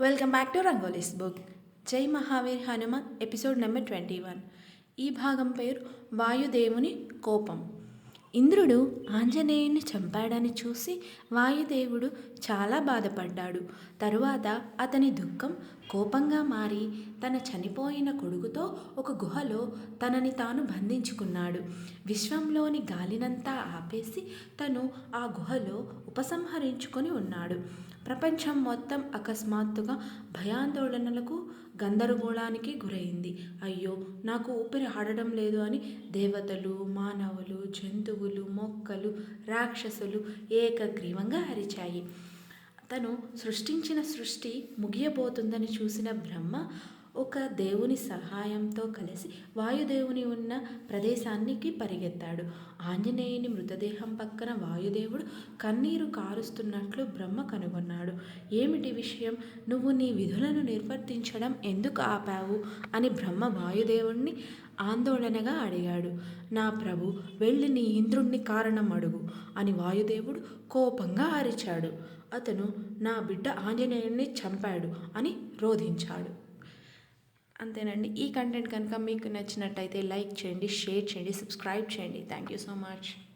Welcome back to rangolis book. జై Mahavir Hanuman episode number 21. ఈ భాగం పేరు వాయుదేవుని కోపం. ఇంద్రుడు ఆంజనేయుని చంపాడని చూసి వాయుదేవుడు చాలా బాధపడ్డాడు. తరువాత అతని దుఃఖం కోపంగా మారి తన చనిపోయిన కొడుకుతో ఒక గుహలో తనని తాను బంధించుకున్నాడు. విశ్వంలోని గాలినంతా ఆపేసి తను ఆ గుహలో ఉపసంహరించుకొని ఉన్నాడు. ప్రపంచం మొత్తం అకస్మాత్తుగా భయాందోళనలకు గందరగోళానికి గురైంది. అయ్యో, నాకు ఊపిరి ఆడడం లేదు అని దేవతలు, మానవులు, జంతువులు, మొక్కలు, రాక్షసులు ఏకగ్రీవంగా అరిచాయి. తను సృష్టించిన సృష్టి ముగియబోతుందని చూసిన బ్రహ్మ ఒక దేవుని సహాయంతో కలిసి వాయుదేవుని ఉన్న ప్రదేశానికి పరిగెత్తాడు. ఆంజనేయుని మృతదేహం పక్కన వాయుదేవుడు కన్నీరు కారుస్తున్నట్లు బ్రహ్మ కనుగొన్నాడు. ఏమిటి విషయం? నువ్వు నీ విధులను నిర్వర్తించడం ఎందుకు ఆపావు అని బ్రహ్మ వాయుదేవుణ్ణి ఆందోళనగా అడిగాడు. నా ప్రభు, వెళ్ళి నీ ఇంద్రుణ్ణి కారణం అడుగు అని వాయుదేవుడు కోపంగా అరిచాడు. అతను నా బిడ్డ ఆంజనేయుణ్ణి చంపాడు అని రోధించాడు. అంతేనండి. ఈ కంటెంట్ కనుక మీకు నచ్చినట్టయితే లైక్ చేయండి, షేర్ చేయండి, సబ్స్క్రైబ్ చేయండి. Thank you so much.